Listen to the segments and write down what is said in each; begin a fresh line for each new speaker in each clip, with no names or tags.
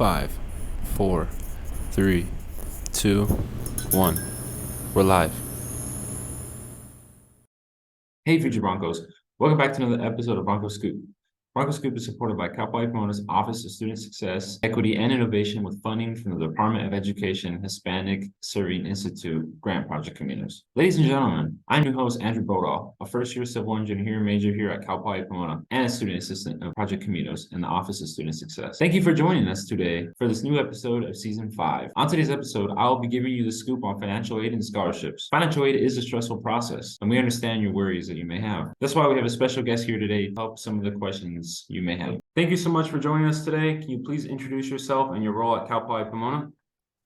5, 4, 3, 2, 1. We're live. Hey, future Broncos. Welcome back to another episode of Bronco Scoop. Bronco Scoop is supported by Cal Poly Pomona's Office of Student Success, Equity, and Innovation with funding from the Department of Education Hispanic Serving Institute Grant Project Communities. Ladies and gentlemen, I'm your host, Andrew Brodahl, a first-year civil engineer major here at Cal Poly Pomona and a student assistant of Project Communities in the Office of Student Success. Thank you for joining us today for this new episode of Season 5. On today's episode, I'll be giving you the scoop on financial aid and scholarships. Financial aid is a stressful process, and we understand your worries that you may have. That's why we have a special guest here today to help some of the questions you may have. Thank you so much for joining us today. Can you please introduce yourself and your role at Cal Poly Pomona?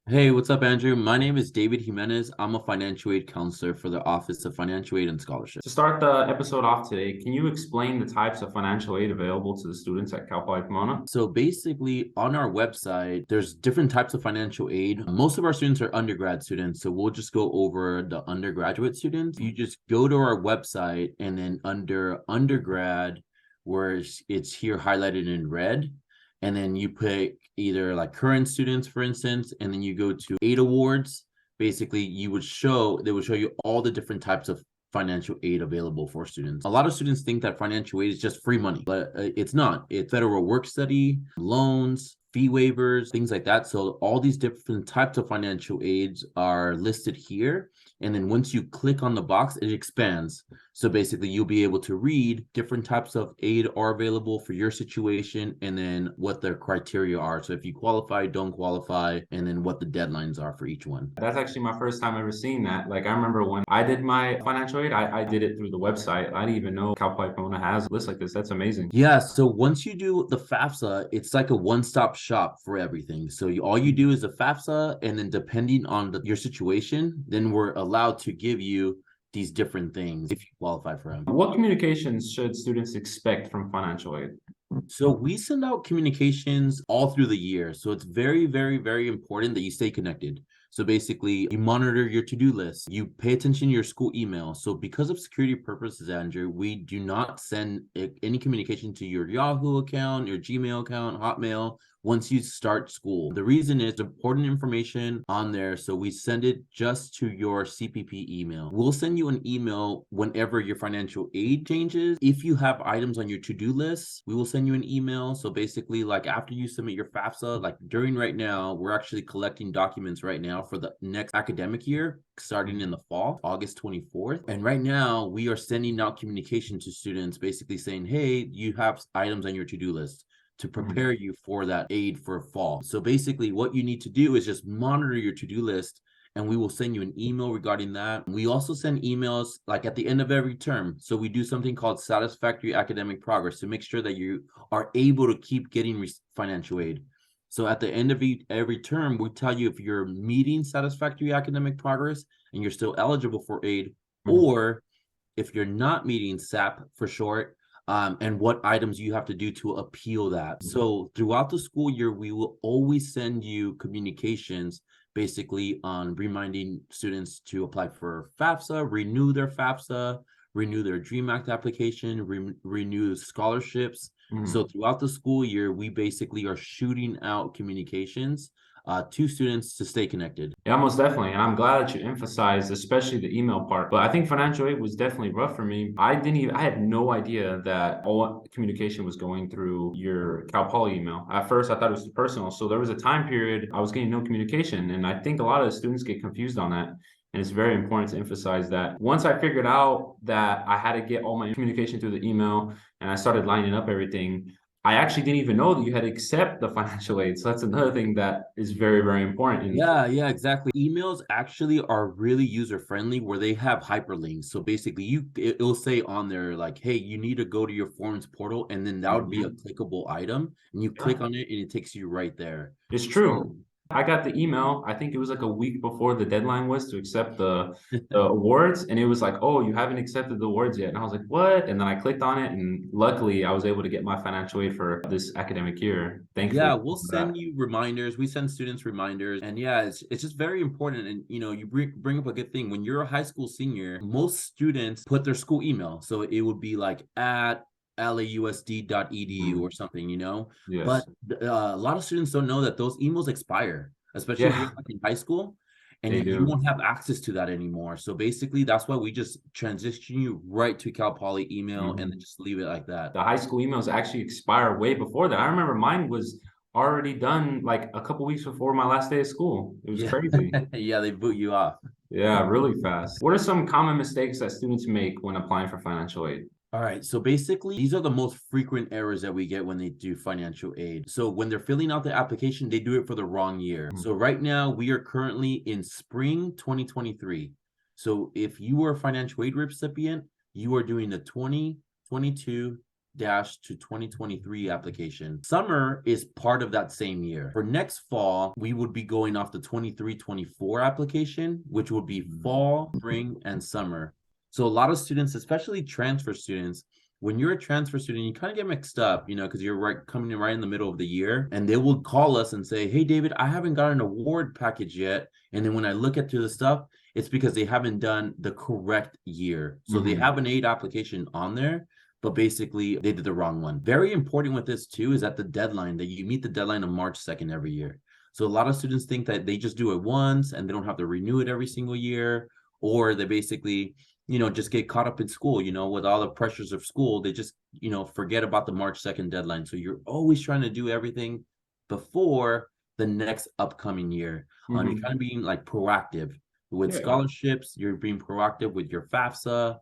Hey, what's up, Andrew? My name is David Jimenez. I'm a financial aid counselor for the Office of Financial Aid and Scholarship.
To start the episode off today, can you explain the types of financial aid available to the students at Cal Poly Pomona?
So basically, on our website, there's different types of financial aid. Most of our students are undergrad students, so we'll just go over the undergraduate students. You just go to our website, and then under undergrad, where it's here highlighted in red, and then you pick either like current students, for instance, and then you go to aid awards. Basically, they would show you all the different types of financial aid available for students. A lot of students think that financial aid is just free money, but it's not. It's federal work study, loans, fee waivers, things like that. So all these different types of financial aids are listed here. And then once you click on the box, it expands. So basically, you'll be able to read different types of aid are available for your situation, and then what their criteria are. So if you qualify, don't qualify, and then what the deadlines are for each one.
That's actually my first time ever seeing that. Like, I remember when I did my financial aid, I did it through the website. I didn't even know Cal Poly Pomona has a list like this. That's amazing.
Yeah, so once you do the FAFSA, it's like a one-stop shop for everything. So all you do is a FAFSA, and then depending on your situation, then we're allowed to give you these different things if you qualify for them.
What communications should students expect from financial aid?
So we send out communications all through the year. So it's very, very, very important that you stay connected. So basically, you monitor your to-do list. You pay attention to your school email. So because of security purposes, Andrew, we do not send any communication to your Yahoo account, your Gmail account, Hotmail, once you start school. The reason is important information on there, so we send it just to your CPP email. We'll send you an email whenever your financial aid changes. If you have items on your to-do list, we will send you an email. So basically, like after you submit your FAFSA, like during right now, we're actually collecting documents right now for the next academic year, starting in the fall, August 24th. And right now, we are sending out communication to students basically saying, hey, you have items on your to-do list to prepare you for that aid for fall. So basically what you need to do is just monitor your to-do list, and we will send you an email regarding that. We also send emails like at the end of every term. So we do something called satisfactory academic progress to make sure that you are able to keep getting financial aid. So at the end of every term, we tell you if you're meeting satisfactory academic progress and you're still eligible for aid, or if you're not meeting SAP for short, and what items you have to do to appeal that. So throughout the school year, we will always send you communications basically on reminding students to apply for FAFSA, renew their FAFSA, renew their DREAM Act application, renew scholarships. So throughout the school year, we basically are shooting out communications to students to stay connected.
Yeah, most definitely. And I'm glad that you emphasized, especially the email part. But I think financial aid was definitely rough for me. I had no idea that all communication was going through your Cal Poly email. At first, I thought it was personal. So there was a time period I was getting no communication. And I think a lot of the students get confused on that. And it's very important to emphasize that. Once I figured out that I had to get all my communication through the email and I started lining up everything, I actually didn't even know that you had to accept the financial aid. So that's another thing that is very, very important.
Yeah, exactly. Emails actually are really user-friendly where they have hyperlinks. So basically, it'll say on there like, hey, you need to go to your forms portal, and then that would be a clickable item. And you click on it and it takes you right there.
It's true. I got the email, I think it was like a week before the deadline was to accept the awards. And it was like, oh, you haven't accepted the awards yet. And I was like, what? And then I clicked on it. And luckily, I was able to get my financial aid for this academic year. Thankfully.
Yeah, we'll send you reminders. We send students reminders. And yeah, it's just very important. And, you bring up a good thing. When you're a high school senior, most students put their school email. So it would be like at lausd.edu or something,
Yes.
but a lot of students don't know that those emails expire, especially if you're
Yeah,
like in high school, and
they
you
do.
won't have access to that anymore. So basically, that's why we just transition you right to Cal Poly email and then
Mhm.
just leave it like that.
The high school emails actually expire way before that. I remember mine was already done like a couple weeks before my last day of school. It was
Yeah,
crazy.
yeah, they boot you off.
Yeah, really fast. What are some common mistakes that students make when applying for financial aid?
All right. So basically, these are the most frequent errors that we get when they do financial aid. So when they're filling out the application, they do it for the wrong year.
Mhm.
So right now, we are currently in spring 2023. So if you are a financial aid recipient, you are doing the 2022 to 2023 application. Summer is part of that same year. For next fall, we would be going off the 23-24 application, which would be fall, spring, and summer. So a lot of students, especially transfer students, when you're a transfer student, you kind of get mixed up, because you're coming in right in the middle of the year, and they will call us and say, "Hey, David, I haven't got an award package yet." And then when I look at the stuff, it's because they haven't done the correct year. So they
Mhm.
have an aid application on there, but basically they did the wrong one. Very important with this too is that the deadline, that you meet the deadline of March 2nd every year. So a lot of students think that they just do it once and they don't have to renew it every single year, or they basically just get caught up in school, with all the pressures of school. They just, forget about the March 2nd deadline. So you're always trying to do everything before the next upcoming year. You're
Mhm.
kind of being like proactive with
Yeah.
scholarships. You're being proactive with your FAFSA,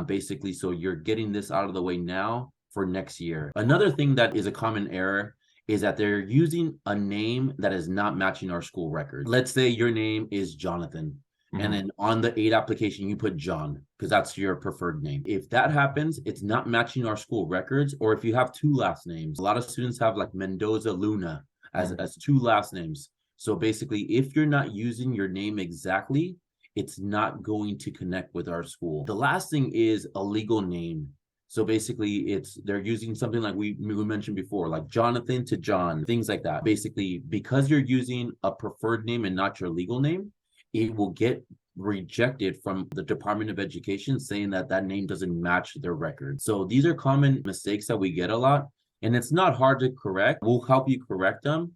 basically. So you're getting this out of the way now for next year. Another thing that is a common error is that they're using a name that is not matching our school record. Let's say your name is Jonathan, and
Mhm.
then on the aid application, you put John because that's your preferred name. If that happens, it's not matching our school records. Or if you have two last names, a lot of students have like Mendoza Luna
Mhm.
as two last names. So basically, if you're not using your name exactly, it's not going to connect with our school. The last thing is a legal name. So basically, they're using something like we mentioned before, like Jonathan to John, things like that. Basically, because you're using a preferred name and not your legal name, it will get rejected from the Department of Education saying that that name doesn't match their record. So these are common mistakes that we get a lot, and it's not hard to correct. We'll help you correct them,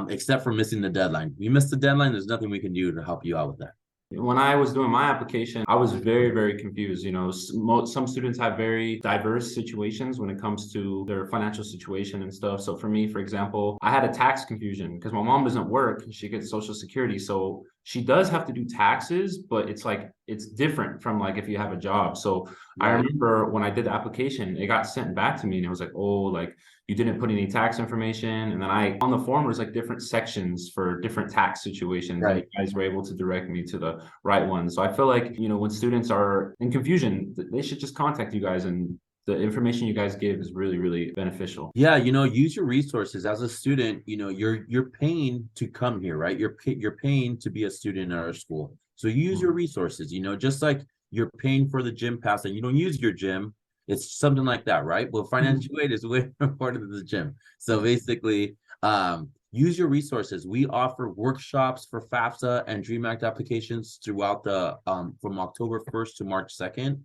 except for missing the deadline. You missed the deadline, there's nothing we can do to help you out with that.
When I was doing my application, I was very, very confused. Some students have very diverse situations when it comes to their financial situation and stuff. So for me, for example, I had a tax confusion because my mom doesn't work. She gets Social Security. So she does have to do taxes, but it's different from like if you have a job. So I
Right.
remember when I did the application, it got sent back to me and it was like, oh, like you didn't put any tax information. And then on the form, there's like different sections for different tax situations. And you
Right.
guys were able to direct me to the right one. So I feel like, when students are in confusion, they should just contact you guys, and the information you guys give is really, really beneficial.
Yeah, use your resources as a student. You're paying to come here, right? You're paying to be a student at our school. So use your
Mhm.
resources, just like you're paying for the gym pass and you don't use your gym. It's something like that, right? Well, financial aid is way more important than the gym. So basically, use your resources. We offer workshops for FAFSA and Dream Act applications throughout the from October 1st to March 2nd.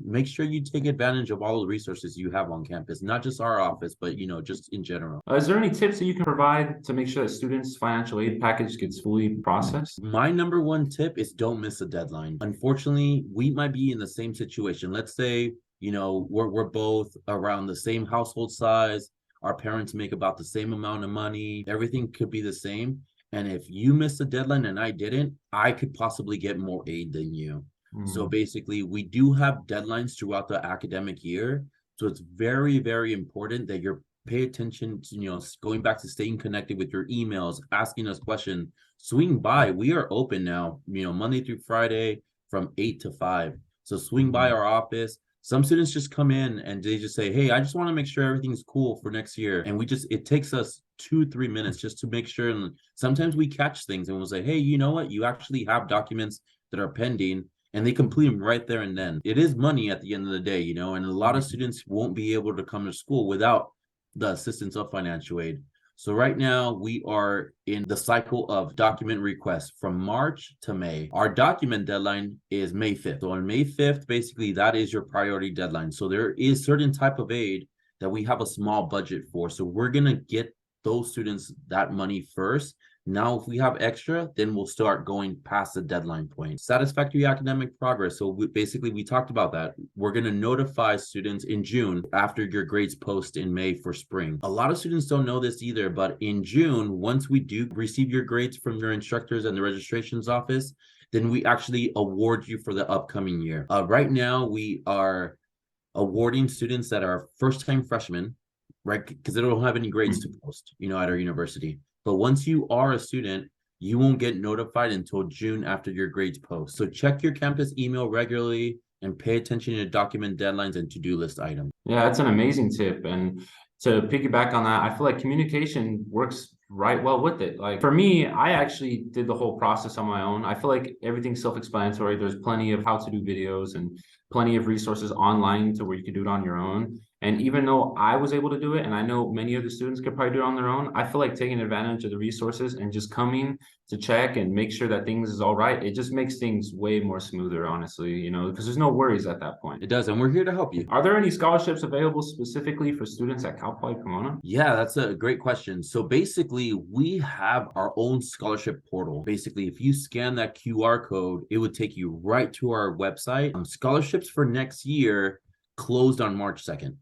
Make sure you take advantage of all the resources you have on campus, not just our office, but just in general.
Is there any tips that you can provide to make sure that students' financial aid package gets fully processed?
My number one tip is don't miss a deadline. Unfortunately, we might be in the same situation. Let's say, we're both around the same household size. Our parents make about the same amount of money. Everything could be the same. And if you miss a deadline and I didn't, I could possibly get more aid than you. So
Mm.
basically, we do have deadlines throughout the academic year. So it's very, very important that you're pay attention to, going back to staying connected with your emails, asking us questions. Swing by. We are open now, Monday through Friday from 8 to 5. So swing by
Mhm.
our office. Some students just come in and they just say, "Hey, I just want to make sure everything's cool for next year." And it takes us 2-3 minutes just to make sure. And sometimes we catch things and we'll say, "Hey, you know what? You actually have documents that are pending." And they complete them right there and then. It is money at the end of the day, and a lot of students won't be able to come to school without the assistance of financial aid. So right now we are in the cycle of document requests from March to May. Our document deadline is May 5th. So on May 5th, basically that is your priority deadline. So there is certain type of aid that we have a small budget for. So we're going to get those students that money first. Now, if we have extra, then we'll start going past the deadline point. Satisfactory academic progress. So we talked about that. We're going to notify students in June after your grades post in May for spring. A lot of students don't know this either, but in June, once we do receive your grades from your instructors and the registrations office, then we actually award you for the upcoming year. Right now, we are awarding students that are first-time freshmen, right? Because they don't have any grades to post, at our university. But once you are a student, you won't get notified until June after your grades post. So check your campus email regularly and pay attention to document deadlines and to-do list items.
Yeah, that's an amazing tip. And to piggyback on that, I feel like communication works right well with it. Like for me, I actually did the whole process on my own. I feel like everything's self-explanatory. There's plenty of how to do videos and plenty of resources online to where you can do it on your own. And even though I was able to do it, and I know many of the students could probably do it on their own, I feel like taking advantage of the resources and just coming to check and make sure that things is all right, it just makes things way more smoother, honestly, because there's no worries at that point.
It does, and we're here to help you.
Are there any scholarships available specifically for students at Cal Poly Pomona?
Yeah, that's a great question. So basically, we have our own scholarship portal. Basically, if you scan that QR code, it would take you right to our website. Scholarships for next year closed on March 2nd.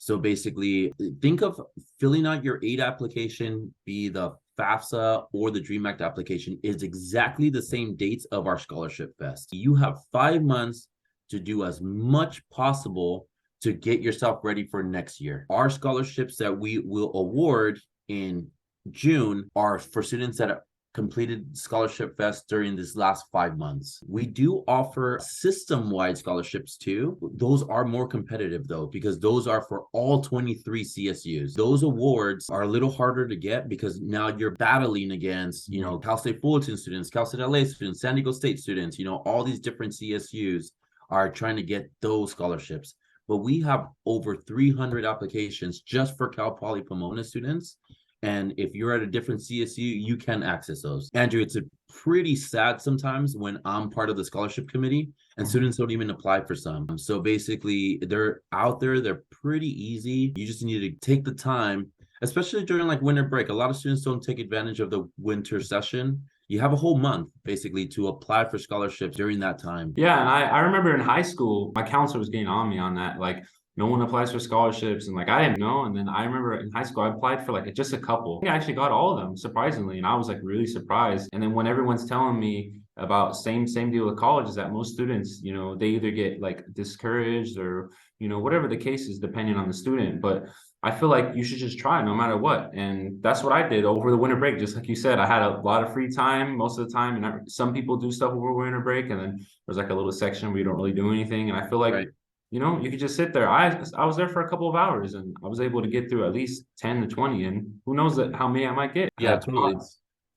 So basically, think of filling out your aid application, be the FAFSA or the DREAM Act application, is exactly the same dates of our scholarship fest. You have 5 months to do as much possible to get yourself ready for next year. Our scholarships that we will award in June are for students that completed scholarship fest during this last 5 months. We do offer system-wide scholarships too. Those are more competitive though, because those are for all 23 CSUs. Those awards are a little harder to get because now you're battling against, Cal State Fullerton students, Cal State LA students, San Diego State students, all these different CSUs are trying to get those scholarships. But we have over 300 applications just for Cal Poly Pomona students. And if you're at a different CSU, you can access those. Andrew, it's a pretty sad sometimes when I'm part of the scholarship committee and students don't even apply for some. So basically, they're out there. They're pretty easy. You just need to take the time, especially during like winter break. A lot of students don't take advantage of the winter session. You have a whole month basically to apply for scholarships during that time.
Yeah, and I remember in high school, my counselor was getting on me on that. Like, no one applies for scholarships, and like I didn't know. And then I remember in high school I applied for like just a couple. I actually got all of them, surprisingly, and I was like really surprised. And then when everyone's telling me about same deal with college is that most students, they either get like discouraged or whatever the case is, depending on the student. But I feel like you should just try no matter what. And that's what I did over the winter break. Just like you said, I had a lot of free time most of the time. And some people do stuff over winter break. And then there's like a little section where you don't really do anything. And I feel like,
Right.
You could just sit there. I was there for a couple of hours and I was able to get through at least 10 to 20. And who knows how many I might get.
Yeah, totally.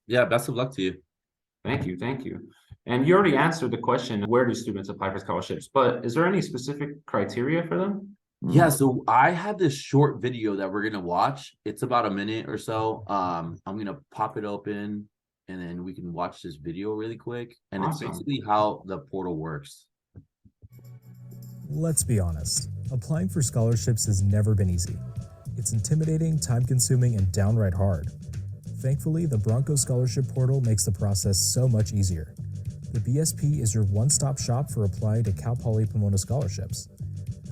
Yeah, best of luck to you.
Thank you. And you already answered the question, where do students apply for scholarships? But is there any specific criteria for them?
Yeah, so I have this short video that we're gonna watch. It's about a minute or so. I'm gonna pop it open and then we can watch this video really quick. And
Awesome.
It's basically how the portal works.
Let's be honest, applying for scholarships has never been easy. It's intimidating, time-consuming, and downright hard. Thankfully, the Broncos Scholarship Portal makes the process so much easier. The BSP is your one-stop shop for applying to Cal Poly Pomona scholarships.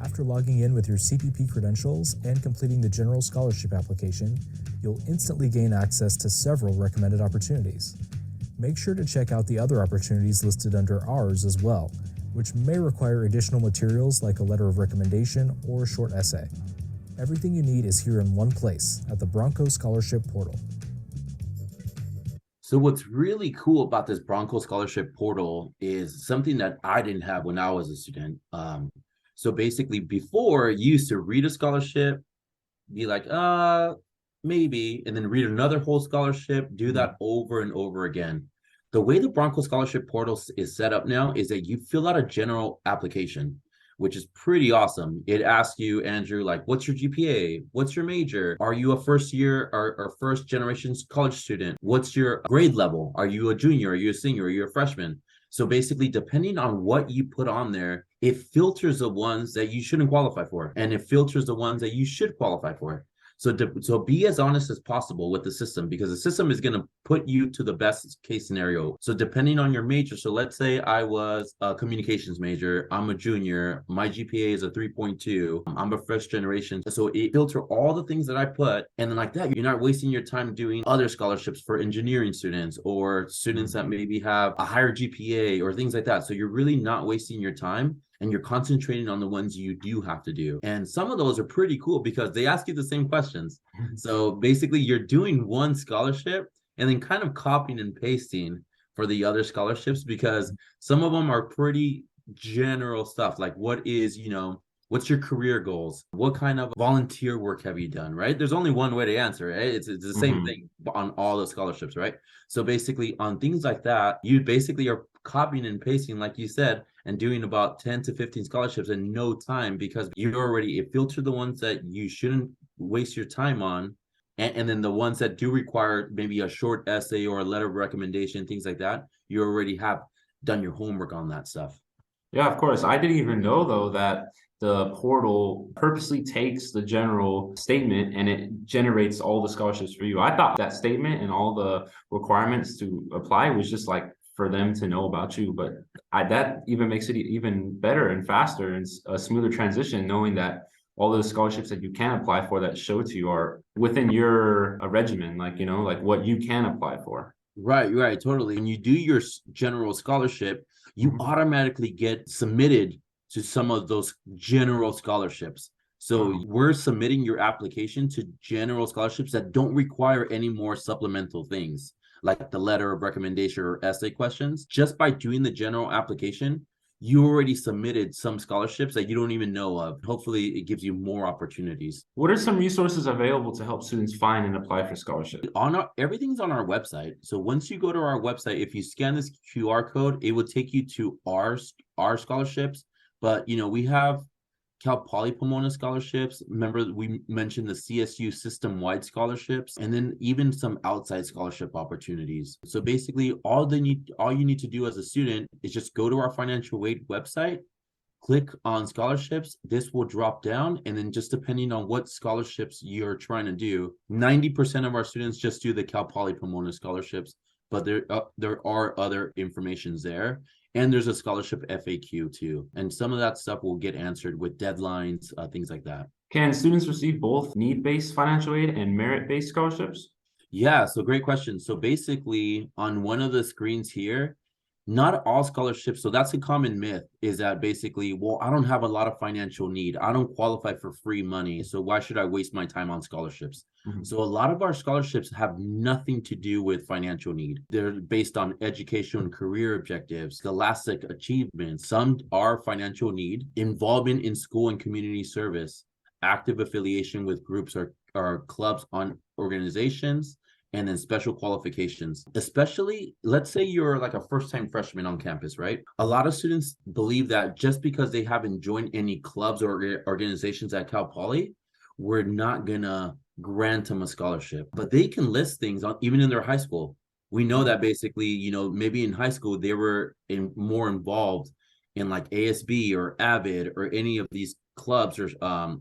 After logging in with your CPP credentials and completing the general scholarship application, you'll instantly gain access to several recommended opportunities. Make sure to check out the other opportunities listed under ours as well, which may require additional materials like a letter of recommendation or a short essay. Everything you need is here in one place at the Broncos Scholarship Portal.
So what's really cool about this Broncos Scholarship Portal is something that I didn't have when I was a student. So basically before, you used to read a scholarship, be like, maybe, and then read another whole scholarship, do that over and over again. The way the Broncos Scholarship Portal is set up now is that you fill out a general application. which is pretty awesome. It asks you, Andrew, like, what's your GPA? What's your major? Are you a first year or first generation college student? What's your grade level? Are you a junior? Are you a senior? Are you a freshman? So basically, depending on what you put on there, it filters the ones that you shouldn't qualify for, and it filters the ones that you should qualify for. So be as honest as possible with the system, because the system is going to put you to the best case scenario. So depending on your major, so let's say I was a communications major, I'm a junior, my GPA is a 3.2, I'm a first generation. So it filter all the things that I put, and then like that, you're not wasting your time doing other scholarships for engineering students or students that maybe have a higher GPA or things like that. So you're really not wasting your time, and you're concentrating on the ones you do have to do. And some of those are pretty cool because they ask you the same questions. So basically, you're doing one scholarship and then kind of copying and pasting for the other scholarships, because some of them are pretty general stuff, like what's your career goals? What kind of volunteer work have you done, right? There's only one way to answer, right? It's the same thing on all the scholarships, right? So basically on things like that, you basically are copying and pasting, like you said, and doing about 10 to 15 scholarships in no time, because it filtered the ones that you shouldn't waste your time on. And then the ones that do require maybe a short essay or a letter of recommendation, things like that, you already have done your homework on that stuff.
Yeah, of course. I didn't even know though that the portal purposely takes the general statement and it generates all the scholarships for you. I thought that statement and all the requirements to apply was just like for them to know about you, but that even makes it even better and faster and a smoother transition, knowing that all those scholarships that you can apply for that show to you are within your regimen, like what you can apply for.
Right, totally. When you do your general scholarship, you automatically get submitted to some of those general scholarships. So we're submitting your application to general scholarships that don't require any more supplemental things, like the letter of recommendation or essay questions. Just by doing the general application, you already submitted some scholarships that you don't even know of. Hopefully it gives you more opportunities.
What are some resources available to help students find and apply for scholarships?
Everything's on our website. So once you go to our website, if you scan this QR code, it will take you to our scholarships. But we have Cal Poly Pomona scholarships. Remember, we mentioned the CSU system-wide scholarships, and then even some outside scholarship opportunities. So basically, all you need to do as a student is just go to our financial aid website, click on scholarships. This will drop down, and then just depending on what scholarships you're trying to do, 90% of our students just do the Cal Poly Pomona scholarships, but there are other informations there. And there's a scholarship FAQ too. And some of that stuff will get answered with deadlines, things like that.
Can students receive both need-based financial aid and merit-based scholarships?
Yeah, so great question. So basically on one of the screens here, not all scholarships, so that's a common myth, is that basically, well, I don't have a lot of financial need. I don't qualify for free money. So why should I waste my time on scholarships? So a lot of our scholarships have nothing to do with financial need. They're based on education and career objectives, scholastic achievements. Some are financial need, involvement in school and community service, active affiliation with groups or clubs on organizations, and then special qualifications. Especially, let's say you're like a first-time freshman on campus, right? A lot of students believe that just because they haven't joined any clubs or organizations at Cal Poly, we're not gonna grant them a scholarship. But they can list things even in their high school. We know that basically, maybe in high school they were more involved in like ASB or AVID or any of these clubs or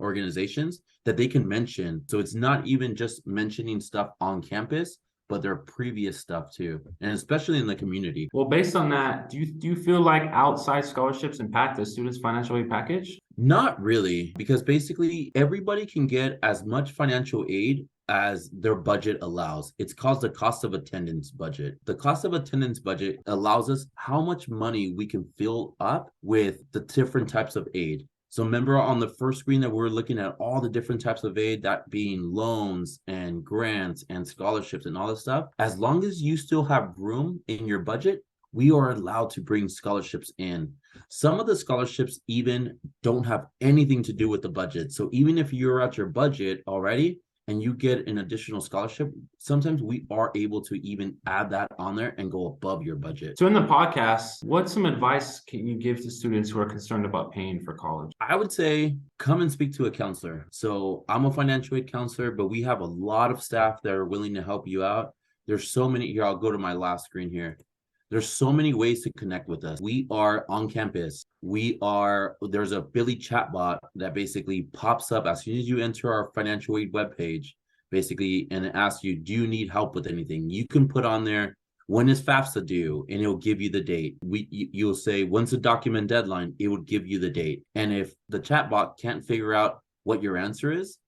organizations that they can mention. So it's not even just mentioning stuff on campus, but their previous stuff too, and especially in the community.
Well, based on that, do you feel like outside scholarships impact the student's financial aid package?
Not really, because basically everybody can get as much financial aid as their budget allows. It's called the cost of attendance budget. The cost of attendance budget allows us how much money we can fill up with the different types of aid. So remember on the first screen that we're looking at all the different types of aid, that being loans and grants and scholarships and all this stuff. As long as you still have room in your budget, we are allowed to bring scholarships in. Some of the scholarships even don't have anything to do with the budget. So even if you're at your budget already and you get an additional scholarship, sometimes we are able to even add that on there and go above your budget.
So in the podcast, what some advice can you give to students who are concerned about paying for college?
I would say come and speak to a counselor. So I'm a financial aid counselor, but we have a lot of staff that are willing to help you out. There's so many here. I'll go to my last screen here. There's so many ways to connect with us. We are on campus. There's a Billy chatbot that basically pops up as soon as you enter our financial aid webpage, basically, and it asks you, do you need help with anything? You can put on there, when is FAFSA due? And it'll give you the date. You'll say, when's the document deadline? It would give you the date. And if the chatbot can't figure out what your answer is,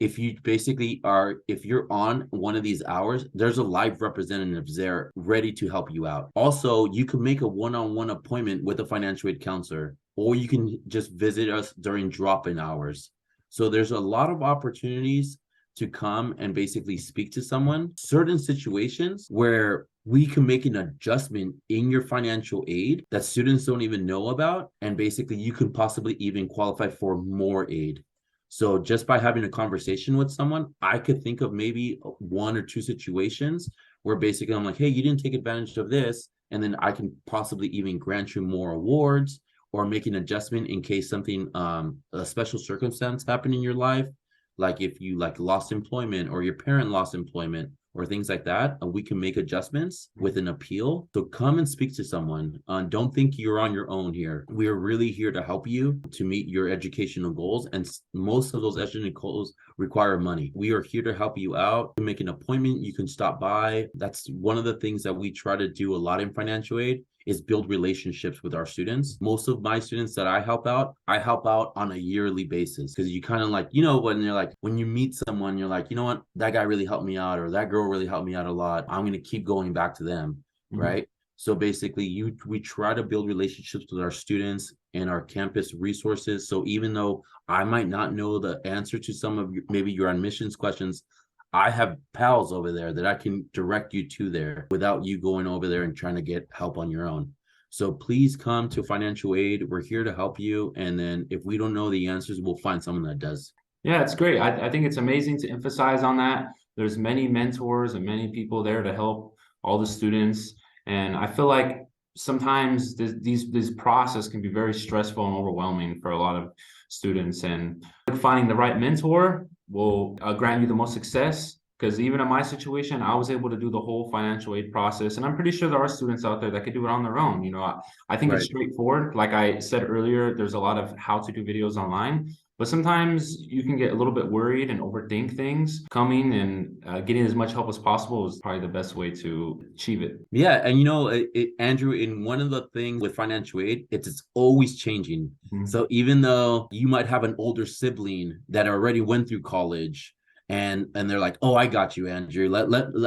if you're on one of these hours, there's a live representative there ready to help you out. Also, you can make a one-on-one appointment with a financial aid counselor, or you can just visit us during drop-in hours. So there's a lot of opportunities to come and basically speak to someone. Certain situations where we can make an adjustment in your financial aid that students don't even know about, and basically you can possibly even qualify for more aid. So just by having a conversation with someone, I could think of maybe one or two situations where basically I'm like, hey, you didn't take advantage of this. And then I can possibly even grant you more awards or make an adjustment in case something, a special circumstance happened in your life. Like if you lost employment or your parent lost employment or things like that, we can make adjustments with an appeal. So come and speak to someone. Don't think you're on your own here. We are really here to help you to meet your educational goals. And most of those educational goals require money. We are here to help you out. To make an appointment, you can stop by. That's one of the things that we try to do a lot in financial aid, is build relationships with our students. Most of my students that I help out on a yearly basis, because you kind of when you meet someone, you're like, you know what, that guy really helped me out, or that girl really helped me out a lot. I'm going to keep going back to them, right? So basically, we try to build relationships with our students and our campus resources. So even though I might not know the answer to some of maybe your admissions questions, I have pals over there that I can direct you to there without you going over there and trying to get help on your own. So please come to financial aid. We're here to help you. And then if we don't know the answers, we'll find someone that does.
Yeah, it's great. I think it's amazing to emphasize on that. There's many mentors and many people there to help all the students. And I feel like sometimes this process can be very stressful and overwhelming for a lot of students. And finding the right mentor will grant you the most success, because even in my situation, I was able to do the whole financial aid process, and I'm pretty sure there are students out there that could do it on their own. I think It's straightforward. Like I said earlier, there's a lot of how to do videos online, but sometimes you can get a little bit worried and overthink things. Coming and getting as much help as possible is probably the best way to achieve it.
Yeah, and Andrew, in one of the things with financial aid, it's always changing. So even though you might have an older sibling that already went through college, and they're like, oh, I got you, Andrew.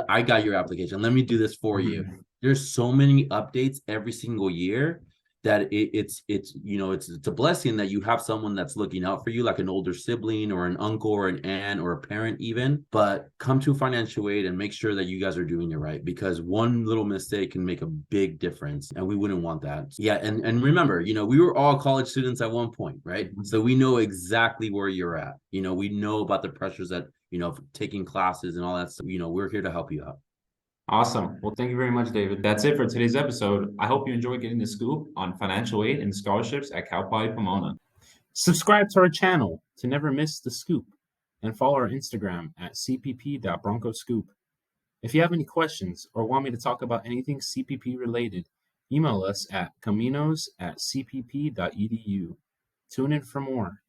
I got your application. Let me do this for you. There's so many updates every single year that it's a blessing that you have someone that's looking out for you, like an older sibling or an uncle or an aunt or a parent even. But come to financial aid and make sure that you guys are doing it right, because one little mistake can make a big difference, and we wouldn't want that. Yeah, and remember, we were all college students at one point, right? So we know exactly where you're at. We know about the pressures that taking classes and all that stuff. We're here to help you out.
Awesome. Well, thank you very much, David. That's it for today's episode. I hope you enjoyed getting the scoop on financial aid and scholarships at Cal Poly Pomona. Subscribe to our channel to never miss the scoop, and follow our Instagram at cpp.broncoscoop. If you have any questions or want me to talk about anything CPP related, email us at caminos@cpp.edu. Tune in for more.